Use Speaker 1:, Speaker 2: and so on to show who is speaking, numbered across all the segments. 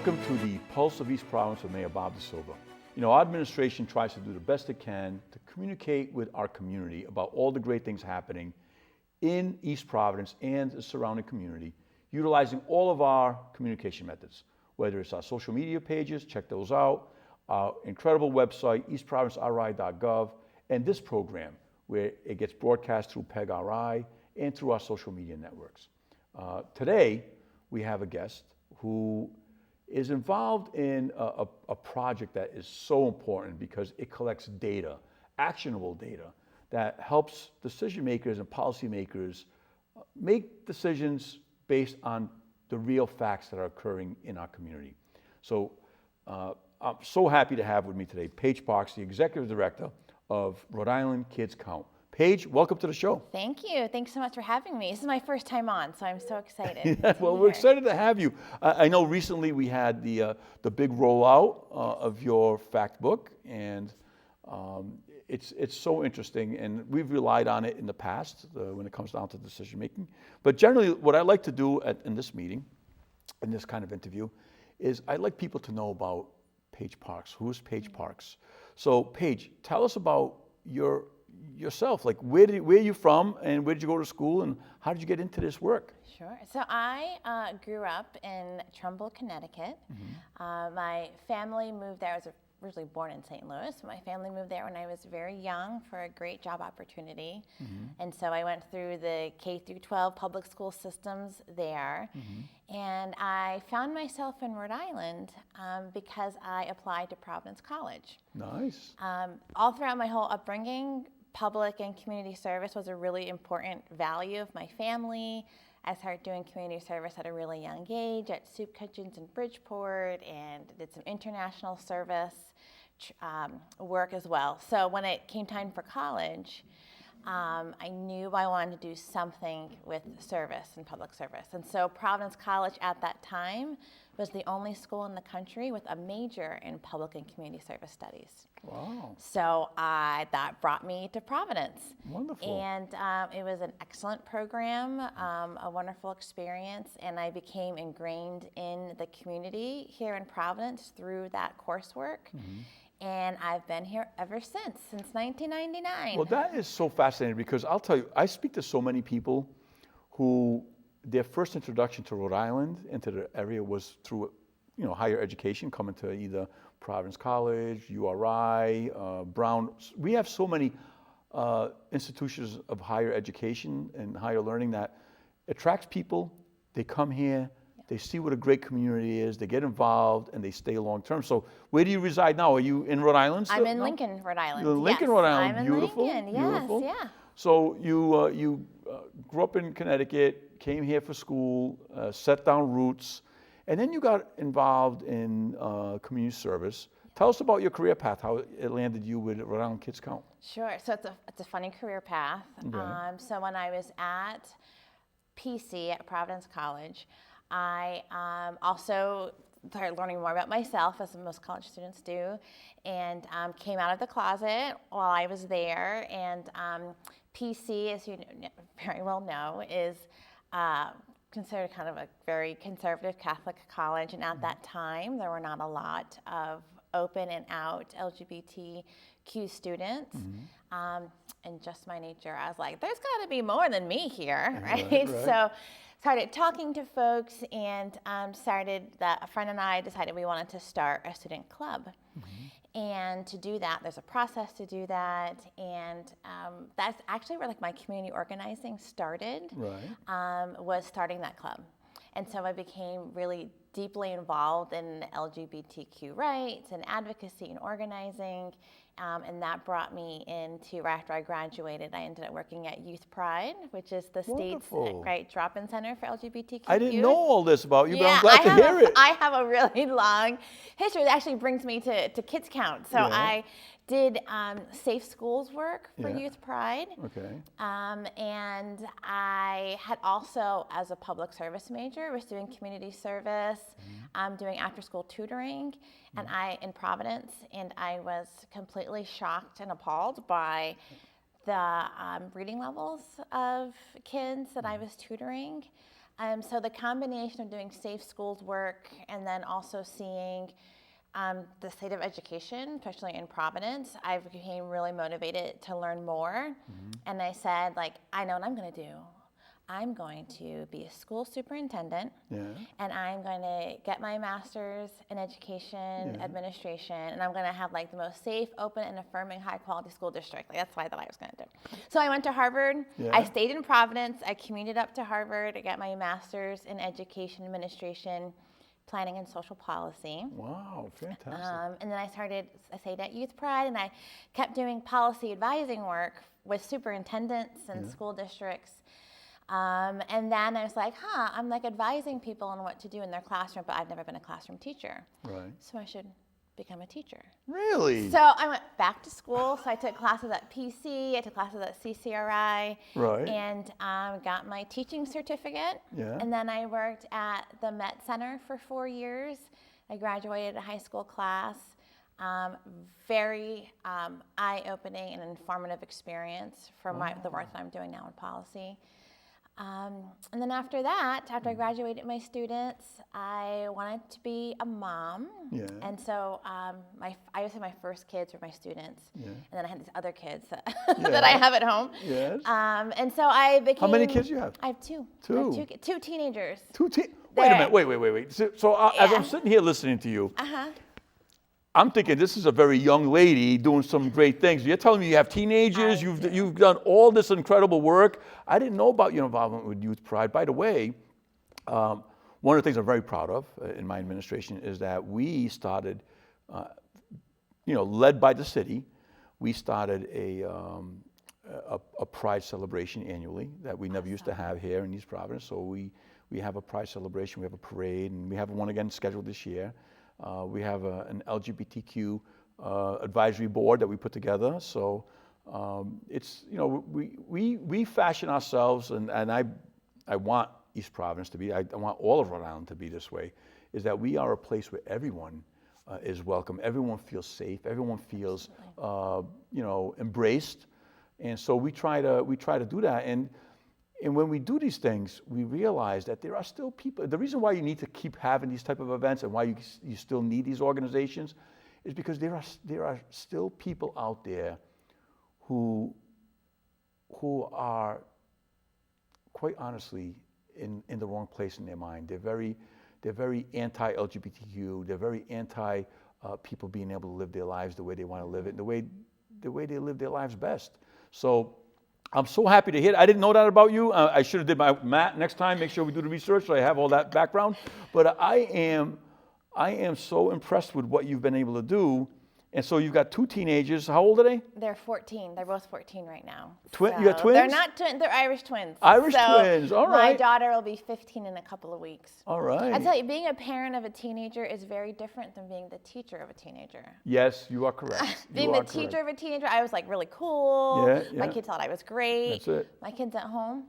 Speaker 1: Welcome to the Pulse of East Providence with Mayor Bob DaSilva. You know, our administration tries to do the best it can to communicate with our community about all the great things happening in East Providence and the surrounding community, utilizing all of our communication methods, whether it's our social media pages, check those out, our incredible website, eastprovinceri.gov, and this program, where it gets broadcast through PEG-RI and through our social media networks. Today, we have a guest who is involved in a project that is so important because it collects data, actionable data, that helps decision makers and policymakers make decisions based on the real facts that are occurring in our community. So I'm so happy to have with me today Paige Parks, the Executive Director of Rhode Island Kids Count. Paige, welcome to the show.
Speaker 2: Thank you. Thanks so much for having me. This is my first time on, so I'm so excited.
Speaker 1: Well, we're excited to have you. I know recently we had the big rollout of your fact book, and it's so interesting, and we've relied on it in the past when it comes down to decision making. But generally, what I like to do in this meeting, in this kind of interview, is I'd like people to know about Paige Parks. Who is Paige Parks? So, Paige, tell us about yourself. Like, where are you from, and where did you go to school, and how did you get into this work?
Speaker 2: Sure. So I grew up in Trumbull, Connecticut. My family moved there. I was originally born in St. Louis. My family moved there when I was very young for a great job opportunity. And so I went through the K through 12 public school systems there. And I found myself in Rhode Island because I applied to Providence College.
Speaker 1: Nice.
Speaker 2: All throughout my whole upbringing, public and community service was a really important value of my family. I started doing community service at a really young age at soup kitchens in Bridgeport, and did some international service work as well. So when it came time for college, I knew I wanted to do something with service and public service. And so Providence College at that time was the only school in the country with a major in public and community service studies.
Speaker 1: Wow.
Speaker 2: So that brought me to Providence.
Speaker 1: Wonderful.
Speaker 2: And it was an excellent program, a wonderful experience, and I became ingrained in the community here in Providence through that coursework. And I've been here ever since 1999.
Speaker 1: Well, that is so fascinating because I'll tell you, I speak to so many people who their first introduction to Rhode Island, into the area, was through, higher education, coming to either Providence College, URI, Brown. We have so many institutions of higher education and higher learning that attracts people. They come here, they see what a great community is, they get involved, and they stay long term. So where do you reside now? Are you in Rhode Island still?
Speaker 2: I'm in Lincoln, Rhode Island.
Speaker 1: You're in Lincoln, Rhode Island.
Speaker 2: I'm
Speaker 1: Beautiful.
Speaker 2: in Lincoln,
Speaker 1: Beautiful.
Speaker 2: yes, yeah.
Speaker 1: So you grew up in Connecticut, came here for school, set down roots, and then you got involved in community service. Tell us about your career path, how it landed you with Rhode Island Kids Count.
Speaker 2: Sure. So it's a funny career path.
Speaker 1: Okay.
Speaker 2: So when I was at PC at Providence College, I also started learning more about myself, as most college students do, and came out of the closet while I was there. And PC, as you very well know, is considered kind of a very conservative Catholic college. And at that time, there were not a lot of open and out LGBTQ students. And just my nature, I was like, there's got to be more than me here, right? So started talking to folks, and a friend and I decided we wanted to start a student club. And to do that, there's a process to do that, and that's actually where my community organizing started. Was starting that club. And so I became really deeply involved in LGBTQ rights and advocacy and organizing, and that brought me into, right after I graduated, I ended up working at Youth Pride, which is the state's drop-in center for LGBTQ.
Speaker 1: I didn't know all this about you, but I'm
Speaker 2: glad
Speaker 1: to hear it.
Speaker 2: I have a really long history that actually brings me to Kids Count. So I did safe schools work for Youth Pride. And I had also, as a public service major, was doing community service, doing after-school tutoring, and in Providence, and I was completely shocked and appalled by the reading levels of kids that I was tutoring. So the combination of doing safe schools work and then also seeing the state of education, especially in Providence, I became really motivated to learn more. And I said, like, I know what I'm going to do. I'm going to be a school superintendent, and I'm going to get my master's in education administration, and I'm going to have like the most safe, open, and affirming high-quality school district. Like, that's what I thought I was going to do. So I went to Harvard. I stayed in Providence. I commuted up to Harvard. I got my master's in education administration, planning and social policy.
Speaker 1: Wow, fantastic.
Speaker 2: And then I stayed at Youth Pride, and I kept doing policy advising work with superintendents and school districts. And then I was like, I'm like advising people on what to do in their classroom, but I've never been a classroom teacher.
Speaker 1: Right.
Speaker 2: So I should become a teacher.
Speaker 1: Really?
Speaker 2: So I went back to school. So I took classes at PC, I took classes at CCRI, and got my teaching certificate. And then I worked at the Met Center for 4 years. I graduated a high school class. Very eye-opening and informative experience for the work that I'm doing now in policy. And then after that, after I graduated my students, I wanted to be a mom. And so I would say my first kids were my students. And then I had these other kids that I have at home. And so I became...
Speaker 1: How many kids do you have?
Speaker 2: I have two.
Speaker 1: Two?
Speaker 2: I have two teenagers.
Speaker 1: Wait a minute, wait. So as I'm sitting here listening to you, I'm thinking this is a very young lady doing some great things. You're telling me you have teenagers, you've done all this incredible work. I didn't know about your involvement with Youth Pride. By the way, one of the things I'm very proud of in my administration is that we started, led by the city, we started a Pride celebration annually that we never used to have here in East Providence. So we have a Pride celebration, we have a parade, and we have one again scheduled this year. We have an LGBTQ advisory board that we put together. So it's, we fashion ourselves, and I want East Providence to be, I want all of Rhode Island to be this way, is that we are a place where everyone is welcome. Everyone feels safe. Everyone feels, embraced. And so we try to do that. And when we do these things, we realize that there are still people. The reason why you need to keep having these type of events and why you still need these organizations is because there are still people out there who are, quite honestly, in the wrong place in their mind. They're very anti-LGBTQ. They're very anti people being able to live their lives the way they want to live it, and the way they live their lives best. So I'm so happy to hear it. I didn't know that about you. I should have did my Matt next time. Make sure we do the research so I have all that background. But I am so impressed with what you've been able to do. And so you've got two teenagers. How old are they?
Speaker 2: They're 14. They're both 14 right now.
Speaker 1: You got twins?
Speaker 2: They're not twins. They're Irish twins.
Speaker 1: Irish twins. All right.
Speaker 2: My daughter will be 15 in a couple of weeks.
Speaker 1: All right.
Speaker 2: I tell you, being a parent of a teenager is very different than being the teacher of a teenager.
Speaker 1: Yes, you are correct.
Speaker 2: Being the teacher of a teenager, I was like really cool.
Speaker 1: Yeah.
Speaker 2: My kids thought I was great.
Speaker 1: That's it.
Speaker 2: My kids at home,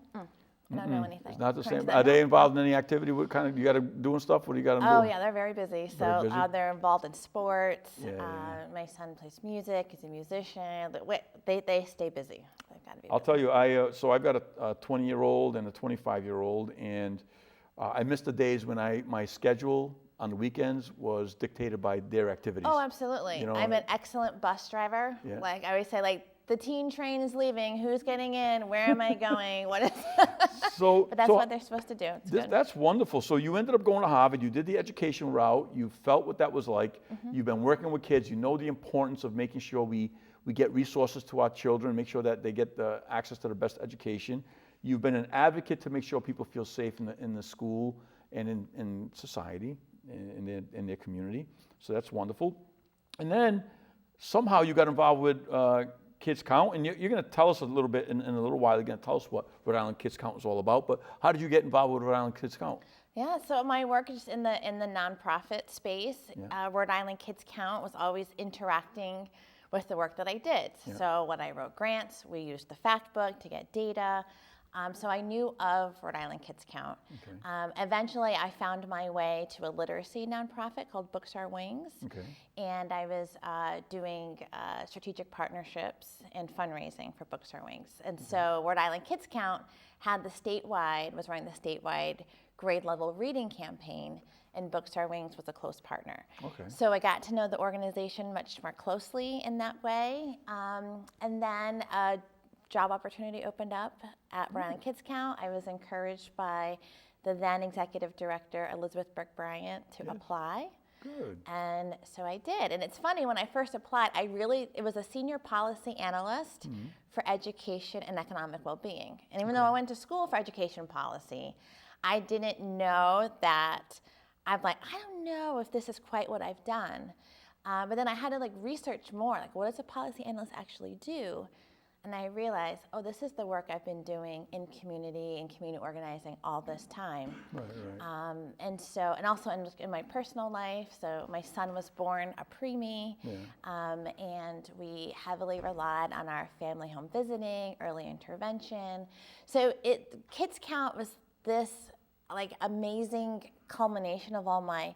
Speaker 2: I don't know anything.
Speaker 1: It's not the same. Are they involved in any activity? What kind of, you got to doing stuff? What do you got to do?
Speaker 2: Oh yeah, they're very busy. So
Speaker 1: busy?
Speaker 2: they're involved in sports.
Speaker 1: Yeah.
Speaker 2: My son plays music. He's a musician. They stay busy. They've got to be
Speaker 1: I'll
Speaker 2: busy.
Speaker 1: tell you, so I've got a 20-year-old and a 25-year-old, and I miss the days when my schedule on the weekends was dictated by their activities.
Speaker 2: Oh, absolutely. I'm an excellent bus driver.
Speaker 1: Yeah.
Speaker 2: Like I always say, the teen train is leaving. Who's getting in? Where am I going? What is? But that's what they're supposed to do. It's good.
Speaker 1: That's wonderful. So you ended up going to Harvard. You did the education route. You felt what that was like. You've been working with kids. You know the importance of making sure we get resources to our children, make sure that they get the access to the best education. You've been an advocate to make sure people feel safe in the school and in society, in their community. So that's wonderful. And then somehow you got involved with Kids Count, and you're going to tell us a little bit in a little while. You're going to tell us what Rhode Island Kids Count is all about. But how did you get involved with Rhode Island Kids Count?
Speaker 2: Yeah, so my work is in the nonprofit space.
Speaker 1: Yeah.
Speaker 2: Rhode Island Kids Count was always interacting with the work that I did.
Speaker 1: Yeah.
Speaker 2: So when I wrote grants, we used the fact book to get data. So I knew of Rhode Island Kids Count.
Speaker 1: Okay.
Speaker 2: Eventually, I found my way to a literacy nonprofit called Books Are Wings.
Speaker 1: Okay.
Speaker 2: And I was doing strategic partnerships and fundraising for Books Are Wings. And so Rhode Island Kids Count was running the statewide grade level reading campaign, and Books Are Wings was a close partner.
Speaker 1: Okay.
Speaker 2: So I got to know the organization much more closely in that way. And then a job opportunity opened up at Rhode Island Kids Count. I was encouraged by the then executive director, Elizabeth Burke Bryant, to apply.
Speaker 1: Good.
Speaker 2: And so I did. And it's funny, when I first applied, it was a senior policy analyst for education and economic well-being. And even though I went to school for education policy, I didn't know that, I'm like, I don't know if this is quite what I've done. But then I had to research more, what does a policy analyst actually do? And I realized, this is the work I've been doing in community organizing all this time.
Speaker 1: Right.
Speaker 2: And also in my personal life. So my son was born a preemie, and we heavily relied on our family home visiting, early intervention. So Kids Count was this amazing culmination of all my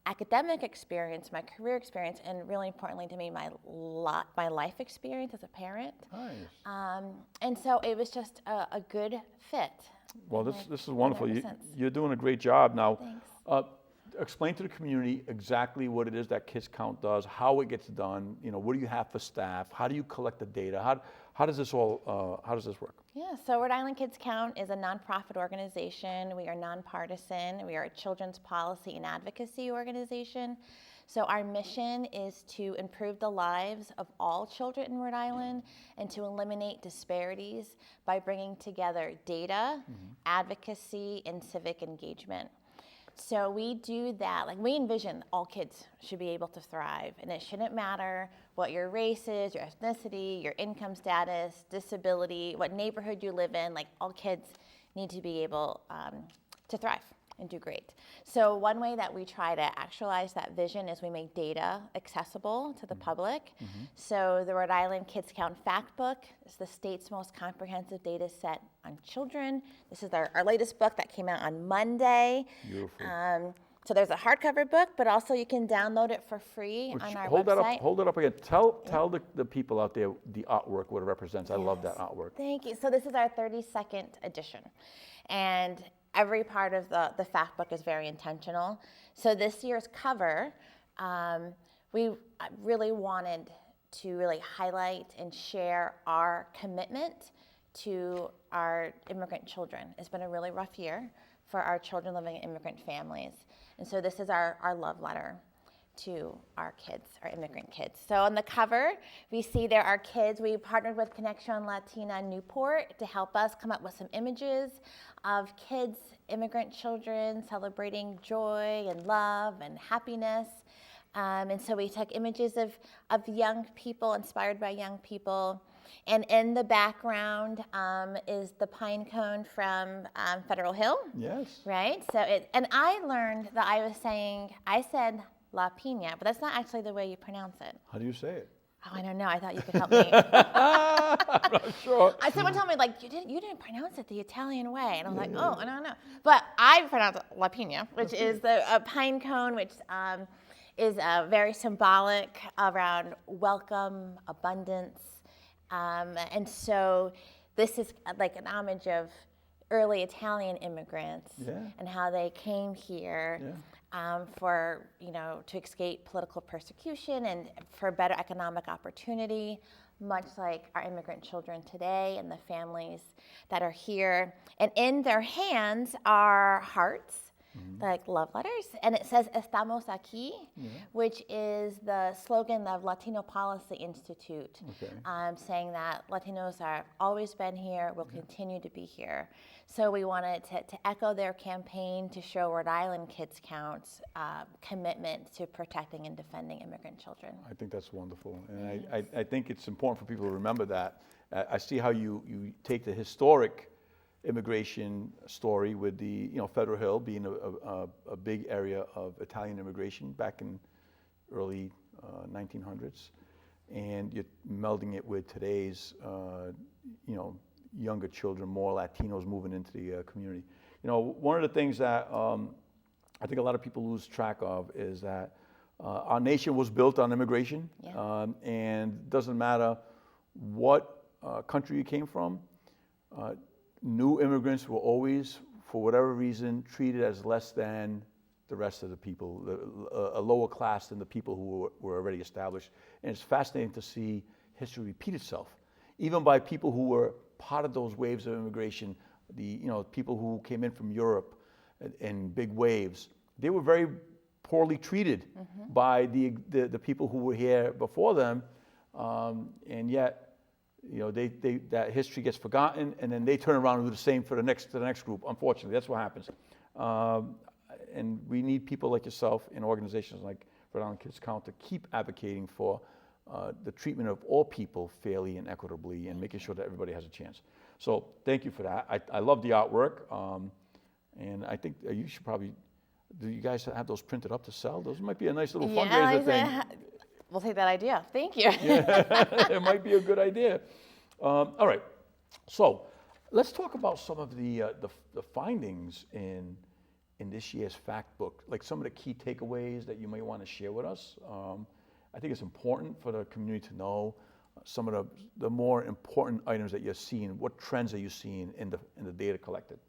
Speaker 2: academic experience, my career experience, and really importantly to me, my life experience as a parent.
Speaker 1: Nice.
Speaker 2: And so it was just a good fit.
Speaker 1: Well, this is wonderful. You're doing a great job now.
Speaker 2: Thanks.
Speaker 1: Explain to the community exactly what it is that Kids Count does, how it gets done. What do you have for staff? How do you collect the data? How does this work?
Speaker 2: Yeah, so Rhode Island Kids Count is a nonprofit organization. We are nonpartisan. We are a children's policy and advocacy organization. So our mission is to improve the lives of all children in Rhode Island and to eliminate disparities by bringing together data, advocacy, and civic engagement. So we do that, we envision all kids should be able to thrive, and it shouldn't matter what your race is, your ethnicity, your income status, disability, what neighborhood you live in, all kids need to be able to thrive and do great. So one way that we try to actualize that vision is we make data accessible to the public. So the Rhode Island Kids Count Fact Book is the state's most comprehensive data set on children. This is our latest book that came out on Monday.
Speaker 1: Beautiful.
Speaker 2: So there's a hardcover book, but also you can download it for free on our website.
Speaker 1: Hold it up again. Tell the people out there the artwork, what it represents. I love that artwork.
Speaker 2: Thank you. So this is our 32nd edition. And every part of the fact book is very intentional. So this year's cover, we really wanted to highlight and share our commitment to our immigrant children. It's been a really rough year for our children living in immigrant families. And so this is our love letter to our kids, our immigrant kids. So on the cover, we see there are kids. We partnered with Connection Latina Newport to help us come up with some images of kids, immigrant children, celebrating joy and love and happiness. And so we took images of young people, inspired by young people. And in the background is the pine cone from Federal Hill.
Speaker 1: Yes.
Speaker 2: Right? So and I learned that I said La Pina, but that's not actually the way you pronounce it.
Speaker 1: How do you say it?
Speaker 2: Oh, I don't know. I thought you could help me.
Speaker 1: I'm not sure.
Speaker 2: Someone told me, you didn't pronounce it the Italian way. And I was oh, I don't know. But I pronounce it La Pina, which is a pine cone, which is very symbolic around welcome, abundance. And so this is an homage of early Italian immigrants and how they came here to escape political persecution and for better economic opportunity, much like our immigrant children today and the families that are here. And in their hands are hearts, love letters, and it says "Estamos aquí," which is the slogan of Latino Policy Institute, saying that Latinos have always been here, will continue to be here. So we wanted to echo their campaign to show Rhode Island Kids Count's commitment to protecting and defending immigrant children.
Speaker 1: I think that's wonderful, and I think it's important for people to remember that. I see how you take the historic immigration story with the Federal Hill being a big area of Italian immigration back in early 1900s, and you're melding it with today's younger children, more Latinos moving into the community. You know, one of the things that I think a lot of people lose track of is that our nation was built on immigration, and it doesn't matter what country you came from, new immigrants were always, for whatever reason, treated as less than the rest of the people, a lower class than the people who were already established. And it's fascinating to see history repeat itself, even by people who were part of those waves of immigration. People who came in from Europe in big waves, they were very poorly treated by the people who were here before them, and yet, that history gets forgotten, and then they turn around and do the same for the next group. Unfortunately, that's what happens. And we need people like yourself in organizations like Rhode Island Kids Count to keep advocating for the treatment of all people fairly and equitably, and making sure that everybody has a chance. So thank you for that. I love the artwork, and I think you should probably. Do you guys have those printed up to sell? Those might be a nice little fundraiser thing.
Speaker 2: We'll take that idea. Thank you.
Speaker 1: It might be a good idea. All right, so let's talk about some of the findings in this year's fact book, like some of the key takeaways that you may want to share with us. I think it's important for the community to know some of the more important items that you're seeing. What trends are you seeing in the data collected?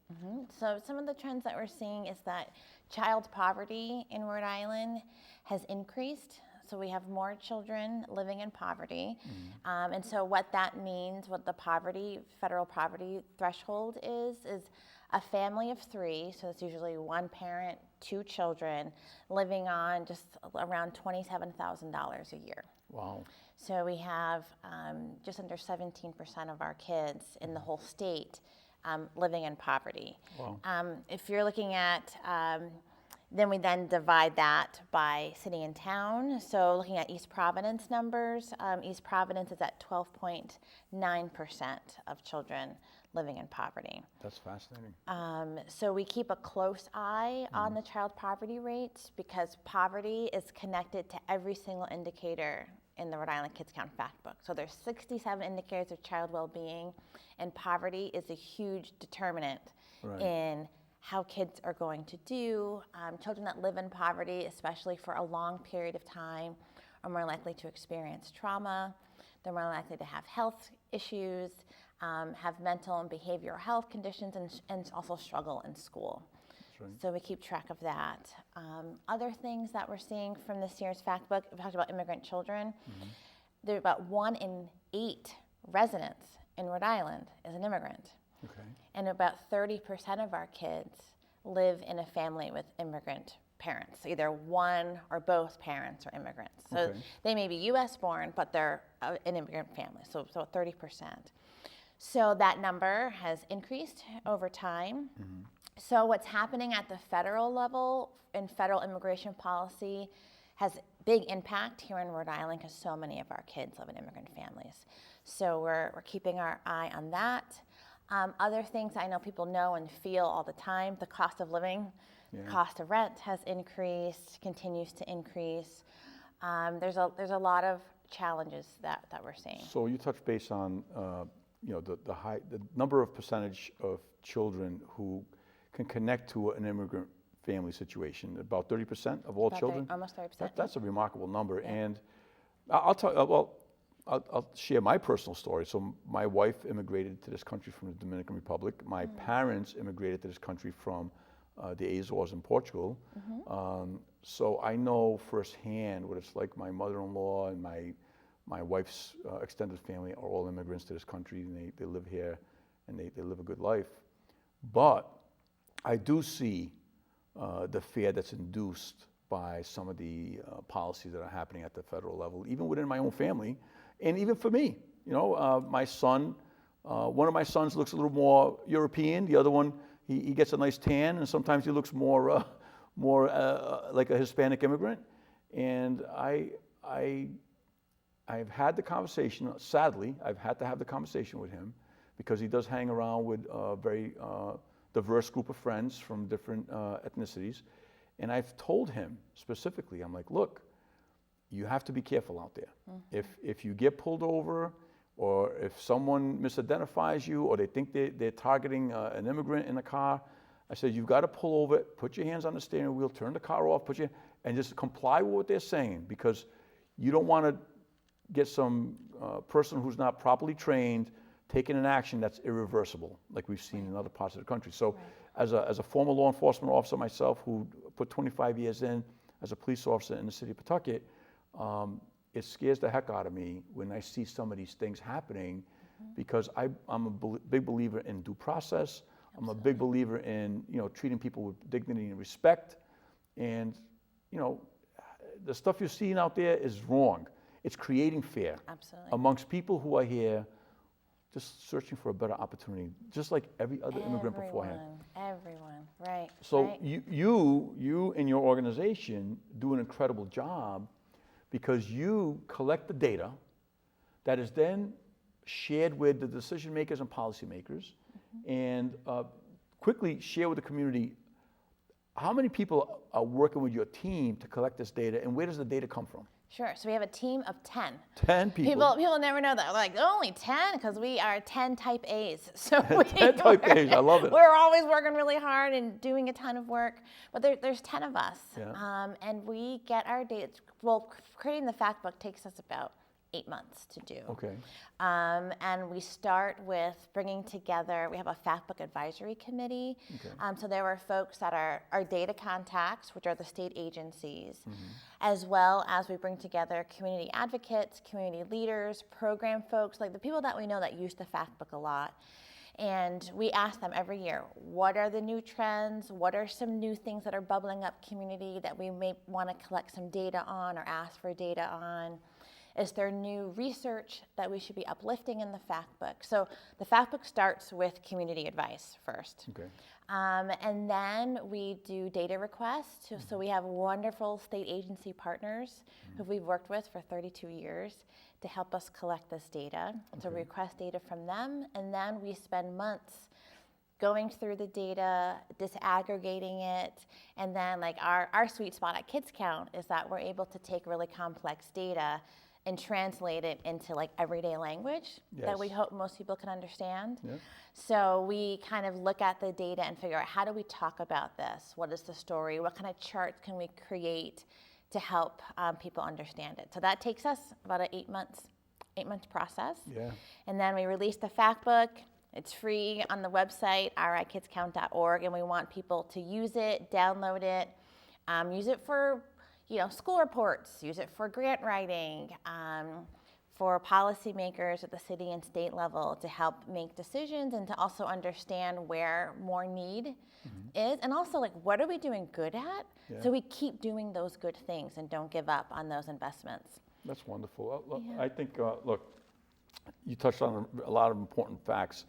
Speaker 2: So some of the trends that we're seeing is that child poverty in Rhode Island has increased. So we have more children living in poverty. And so what that means, what the federal poverty threshold is a family of 3, so it's usually 1 parent, 2 children, living on just around $27,000 a year.
Speaker 1: Wow.
Speaker 2: So we have just under 17% of our kids in the whole state living in poverty.
Speaker 1: Wow.
Speaker 2: If you're looking at, then we divide that by city and town. So looking at East Providence numbers, East Providence is at 12.9% of children living in poverty.
Speaker 1: That's fascinating.
Speaker 2: So we keep a close eye on the child poverty rates, because poverty is connected to every single indicator in the Rhode Island Kids Count fact book. So there's 67 indicators of child well-being, and poverty is a huge determinant in how kids are going to do. Children that live in poverty, especially for a long period of time, are more likely to experience trauma. They're more likely to have health issues, have mental and behavioral health conditions, and also struggle in school. Right. So we keep track of that. Other things that we're seeing from this year's fact book, we talked about immigrant children. There about 1 in 8 residents in Rhode Island is an immigrant.
Speaker 1: Okay.
Speaker 2: And about 30% of our kids live in a family with immigrant parents. So either one or both parents are immigrants. So they may be U.S. born, but they're an immigrant family, so 30%. So that number has increased over time. So what's happening at the federal level in federal immigration policy has big impact here in Rhode Island, because so many of our kids live in immigrant families. So we're keeping our eye on that. Other things I know people know and feel all the time, the cost of living, cost of rent has increased, continues to increase. There's a lot of challenges that we're seeing.
Speaker 1: So you touched base on the number of percentage of children who can connect to an immigrant family situation. About 30% of all children.
Speaker 2: Almost 30%.
Speaker 1: That's a remarkable number, and I'll share my personal story. So my wife immigrated to this country from the Dominican Republic. My parents immigrated to this country from the Azores in Portugal. So I know firsthand what it's like. My mother-in-law and my wife's extended family are all immigrants to this country, and they live here, and they live a good life. But I do see the fear that's induced by some of the policies that are happening at the federal level, even within my own family. And even for me, my son, one of my sons looks a little more European. The other one, he gets a nice tan, and sometimes he looks more like a Hispanic immigrant. And I've had the conversation. Sadly, I've had to have the conversation with him, because he does hang around with a very diverse group of friends from different ethnicities. And I've told him specifically, I'm like, look, you have to be careful out there. If you get pulled over, or if someone misidentifies you, or they think they're targeting an immigrant in a car, I said, you've got to pull over, put your hands on the steering wheel, turn the car off, and just comply with what they're saying, because you don't want to get some person who's not properly trained taking an action that's irreversible, like we've seen in other parts of the country. So as a former law enforcement officer myself, who put 25 years in as a police officer in the city of Pawtucket, it scares the heck out of me when I see some of these things happening, because I'm a big believer in due process. I'm a big believer in, treating people with dignity and respect. And, the stuff you're seeing out there is wrong. It's creating fear amongst people who are here just searching for a better opportunity, just like every other immigrant beforehand.
Speaker 2: Everyone, right.
Speaker 1: So
Speaker 2: right.
Speaker 1: you and your organization do an incredible job, because you collect the data that is then shared with the decision makers and policymakers, and quickly share with the community how many people are working with your team to collect this data, and where does the data come from?
Speaker 2: Sure. So we have a team of 10.
Speaker 1: 10 people.
Speaker 2: People never know that. They're like, only 10? Because we are 10 type A's. So
Speaker 1: 10 type A's. I love it.
Speaker 2: We're always working really hard and doing a ton of work. But there's 10 of us.
Speaker 1: Yeah.
Speaker 2: And we get our data. Well, creating the fact book takes us about 8 months to do.
Speaker 1: Okay.
Speaker 2: And we start with bringing together, we have a fact book advisory committee.
Speaker 1: Okay.
Speaker 2: So there are folks that are our data contacts, which are the state agencies, as well as we bring together community advocates, community leaders, program folks, like the people that we know that use the fact book a lot. And we ask them every year, what are the new trends? What are some new things that are bubbling up community that we may want to collect some data on or ask for data on? Is there new research that we should be uplifting in the fact book? So the fact book starts with community advice first.
Speaker 1: Okay.
Speaker 2: And then we do data requests. So we have wonderful state agency partners who we've worked with for 32 years to help us collect this data. So we request data from them, and then we spend months going through the data, disaggregating it, and then like our sweet spot at Kids Count is that we're able to take really complex data and translate it into like everyday language that we hope most people can understand.
Speaker 1: Yeah.
Speaker 2: So we kind of look at the data and figure out, how do we talk about this? What is the story? What kind of charts can we create to help people understand it? So that takes us about an 8 months process.
Speaker 1: Yeah.
Speaker 2: And then we release the fact book. It's free on the website, rikidscount.org, and we want people to use it, download it, use it for school reports, use it for grant writing, for policymakers at the city and state level to help make decisions and to also understand where more need is, and also like, what are we doing good at?
Speaker 1: Yeah.
Speaker 2: So we keep doing those good things and don't give up on those investments.
Speaker 1: That's wonderful. Look, I think, look, you touched on a lot of important facts,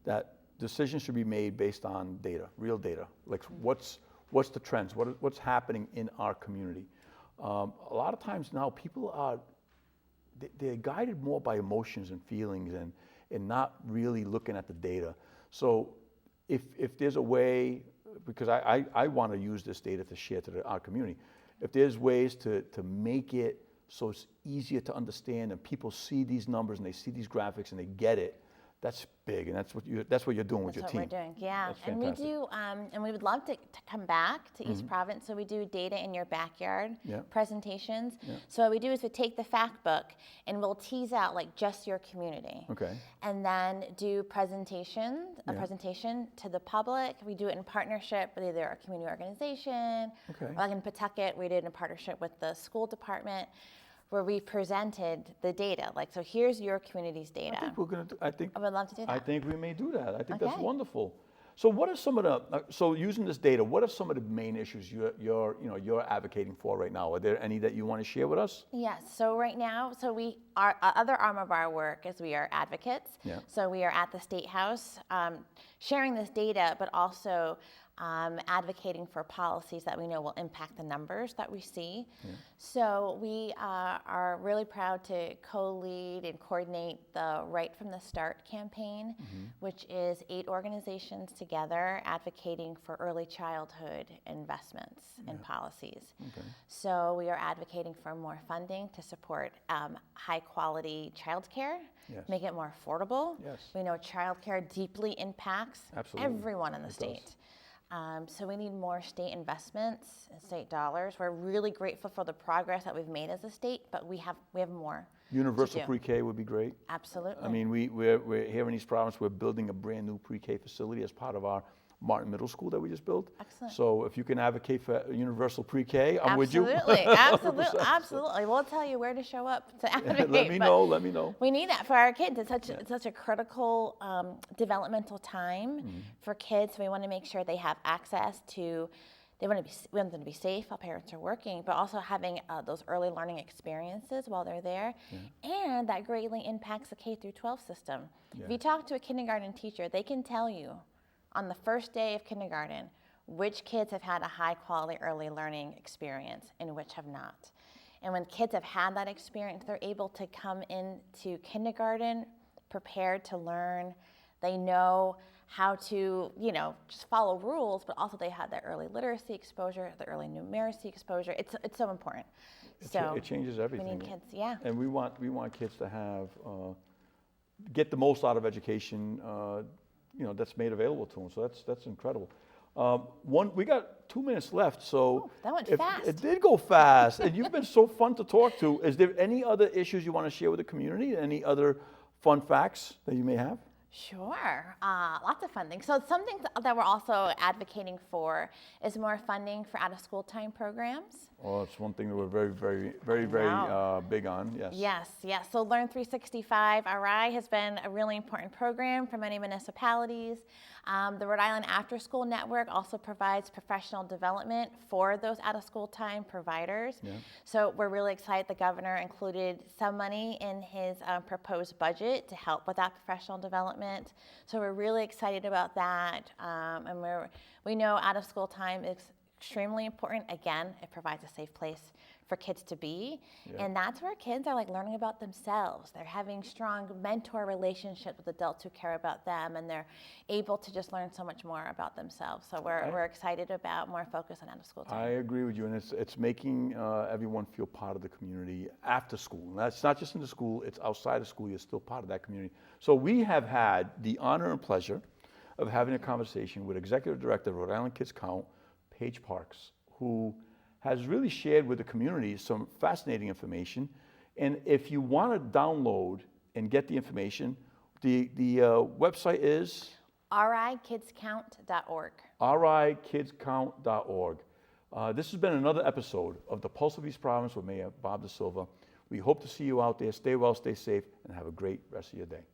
Speaker 1: that decisions should be made based on data, real data. Like what's the trends? What's happening in our community? A lot of times now people they're guided more by emotions and feelings and not really looking at the data. So if there's a way, because I want to use this data to share to our community, if there's ways to make it so it's easier to understand and people see these numbers and they see these graphics and they get it, that's big, and that's what you're doing with your team.
Speaker 2: That's what we're doing, yeah.
Speaker 1: That's
Speaker 2: and we
Speaker 1: fantastic.
Speaker 2: do, and we would love to come back to East Providence. So we do data in your backyard presentations.
Speaker 1: Yeah.
Speaker 2: So what we do is we take the fact book and we'll tease out like just your community.
Speaker 1: Okay.
Speaker 2: And then do a presentation to the public. We do it in partnership with either a community organization,
Speaker 1: Okay.
Speaker 2: or like in Pawtucket, we did it in partnership with the school department, where we presented the data. Like, so here's your community's data.
Speaker 1: I think we're going to.
Speaker 2: I would love to do that.
Speaker 1: I think we may do that. I think that's
Speaker 2: Okay.
Speaker 1: wonderful. So, what are some of the? So, using this data, what are some of the main issues you're advocating for right now? Are there any that you want to share with us?
Speaker 2: Yes. So right now, our other arm of our work is we are advocates.
Speaker 1: Yeah.
Speaker 2: So we are at the State House sharing this data, but also advocating for policies that we know will impact the numbers that we see. So we are really proud to co-lead and coordinate the Right from the Start campaign, which is 8 organizations together advocating for early childhood investments and policies. So we are advocating for more funding to support high quality childcare, make it more affordable. We know childcare deeply impacts everyone in the state. So we need more state investments and state dollars. We're really grateful for the progress that we've made as a state, but we have more.
Speaker 1: Universal pre-K would be great.
Speaker 2: Absolutely.
Speaker 1: I mean, we're here in East Providence, we're building a brand new pre-K facility as part of our Martin Middle School that we just built.
Speaker 2: Excellent.
Speaker 1: So if you can advocate for universal pre-K, I'm with you.
Speaker 2: Absolutely. We'll tell you where to show up to advocate.
Speaker 1: Let me know.
Speaker 2: We need that for our kids. It's such a critical developmental time for kids. We want to make sure they have access to. We want them to be safe while parents are working, but also having those early learning experiences while they're there, and that greatly impacts the K through 12 system. If you talk to a kindergarten teacher, they can tell you on the first day of kindergarten which kids have had a high quality early learning experience and which have not. And when kids have had that experience, they're able to come into kindergarten prepared to learn. They know how to, just follow rules, but also they had their early literacy exposure, the early numeracy exposure. It's so important.
Speaker 1: It changes everything.
Speaker 2: We need kids,
Speaker 1: And we want kids to have get the most out of education, that's made available to them. So that's incredible. We got 2 minutes left, so
Speaker 2: that went fast.
Speaker 1: It did go fast, and you've been so fun to talk to. Is there any other issues you want to share with the community? Any other fun facts that you may have?
Speaker 2: Sure, lots of funding. So something that we're also advocating for is more funding for out-of-school time programs.
Speaker 1: Well, it's one thing that we're very, very, very, very big on, yes.
Speaker 2: Yes. So Learn 365 RI has been a really important program for many municipalities. The Rhode Island After School Network also provides professional development for those out-of-school time providers. So we're really excited the governor included some money in his proposed budget to help with that professional development. So we're really excited about that. And we know out-of-school time is extremely important. Again, it provides a safe place for kids to be. And that's where kids are learning about themselves. They're having strong mentor relationships with adults who care about them, and they're able to just learn so much more about themselves. So we're excited about more focus on out-of-school time.
Speaker 1: I agree with you, and it's making everyone feel part of the community after school. And that's not just in the school, it's outside of school, you're still part of that community. So we have had the honor and pleasure of having a conversation with Executive Director of Rhode Island Kids Count, Paige Parks, who has really shared with the community some fascinating information. And if you want to download and get the information, the website is?
Speaker 2: rikidscount.org.
Speaker 1: rikidscount.org. This has been another episode of the Pulse of East Providence with Mayor Bob DaSilva. We hope to see you out there. Stay well, stay safe, and have a great rest of your day.